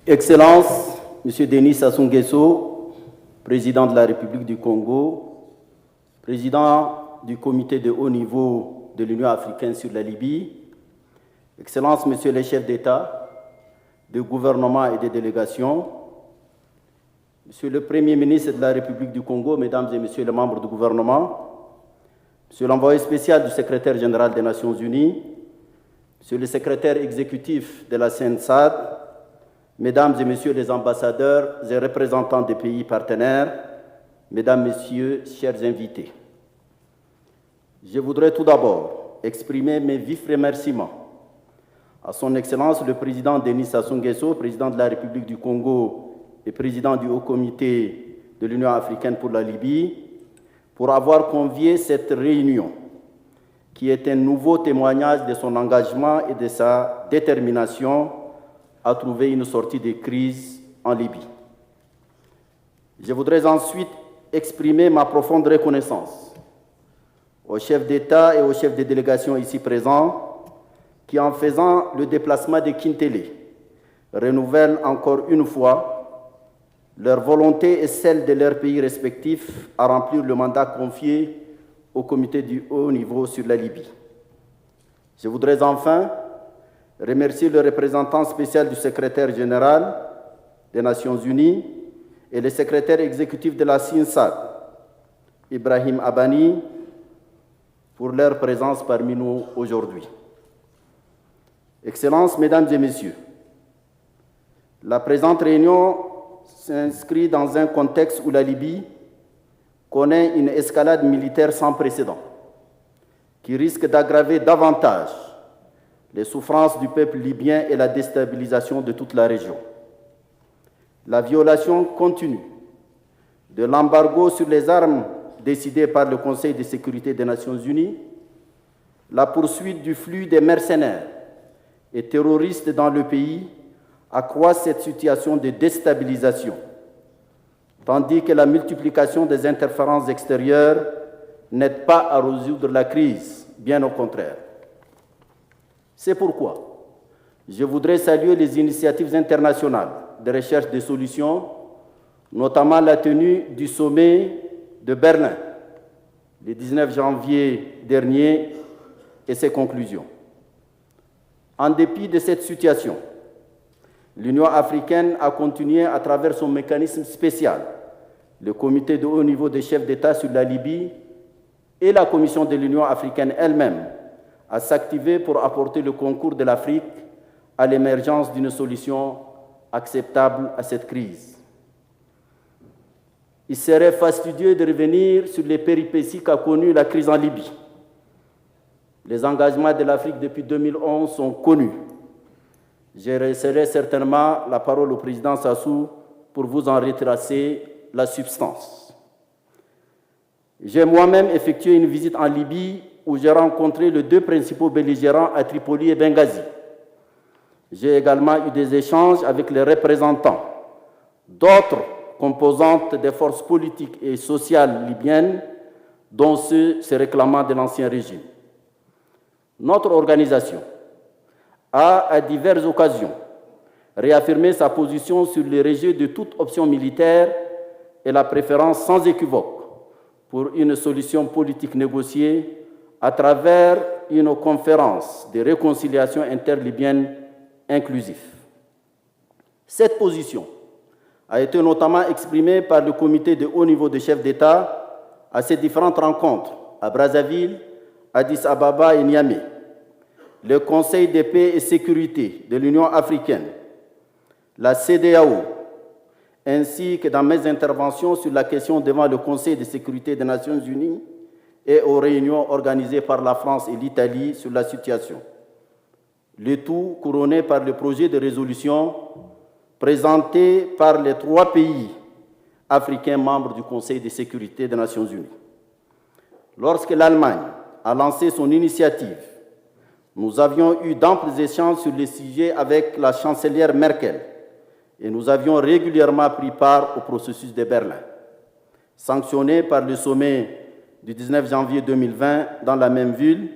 Excellences, M. Denis Sassou Nguesso, président de la République du Congo, président du comité de haut niveau de l'Union africaine sur la Libye, Excellences, Messieurs les chefs d'État, de gouvernement et de délégation, Monsieur le Premier ministre de la République du Congo, Mesdames et Messieurs les membres du gouvernement, Monsieur l'envoyé spécial du secrétaire général des Nations Unies, Monsieur le secrétaire exécutif de la CNSAD, Mesdames et Messieurs les ambassadeurs et représentants des pays partenaires, Mesdames, Messieurs, chers invités. Je voudrais tout d'abord exprimer mes vifs remerciements à Son Excellence le Président Denis Sassou Nguesso, Président de la République du Congo et Président du Haut Comité de l'Union africaine pour la Libye, pour avoir convié cette réunion, qui est un nouveau témoignage de son engagement et de sa détermination à trouver une sortie de crise en Libye. Je voudrais ensuite exprimer ma profonde reconnaissance aux chefs d'État et aux chefs de délégation ici présents qui, en faisant le déplacement de Kintélé, renouvellent encore une fois leur volonté et celle de leurs pays respectifs à remplir le mandat confié au comité du haut niveau sur la Libye. Je voudrais enfin remercier le représentant spécial du secrétaire général des Nations Unies et le secrétaire exécutif de la CNSAD, Ibrahim Abani, pour leur présence parmi nous aujourd'hui. Excellences, Mesdames et Messieurs, la présente réunion s'inscrit dans un contexte où la Libye connaît une escalade militaire sans précédent, qui risque d'aggraver davantage les souffrances du peuple libyen et la déstabilisation de toute la région. La violation continue de l'embargo sur les armes décidé par le Conseil de sécurité des Nations Unies, la poursuite du flux des mercenaires et terroristes dans le pays accroît cette situation de déstabilisation, tandis que la multiplication des interférences extérieures n'aide pas à résoudre la crise, bien au contraire. C'est pourquoi je voudrais saluer les initiatives internationales de recherche de solutions, notamment la tenue du sommet de Berlin le 19 janvier dernier et ses conclusions. En dépit de cette situation, l'Union africaine a continué à travers son mécanisme spécial, le comité de haut niveau des chefs d'État sur la Libye et la Commission de l'Union africaine elle-même, à s'activer pour apporter le concours de l'Afrique à l'émergence d'une solution acceptable à cette crise. Il serait fastidieux de revenir sur les péripéties qu'a connues la crise en Libye. Les engagements de l'Afrique depuis 2011 sont connus. Je laisserai certainement la parole au président Sassou pour vous en retracer la substance. J'ai moi-même effectué une visite en Libye où j'ai rencontré les deux principaux belligérants à Tripoli et Benghazi. J'ai également eu des échanges avec les représentants d'autres composantes des forces politiques et sociales libyennes, dont ceux se réclamant de l'ancien régime. Notre organisation a, à diverses occasions, réaffirmé sa position sur le rejet de toute option militaire et la préférence sans équivoque pour une solution politique négociée à travers une conférence de réconciliation interlibyenne inclusive. Cette position a été notamment exprimée par le comité de haut niveau des chefs d'État à ces différentes rencontres à Brazzaville, Addis Ababa et Niamey, le Conseil de paix et sécurité de l'Union africaine, la CEDEAO, ainsi que dans mes interventions sur la question devant le Conseil de sécurité des Nations Unies et aux réunions organisées par la France et l'Italie sur la situation. Le tout couronné par le projet de résolution présenté par les 3 pays africains membres du Conseil de sécurité des Nations Unies. Lorsque l'Allemagne a lancé son initiative, nous avions eu d'amples échanges sur le sujet avec la chancelière Merkel et nous avions régulièrement pris part au processus de Berlin, sanctionné par le sommet du 19 janvier 2020 dans la même ville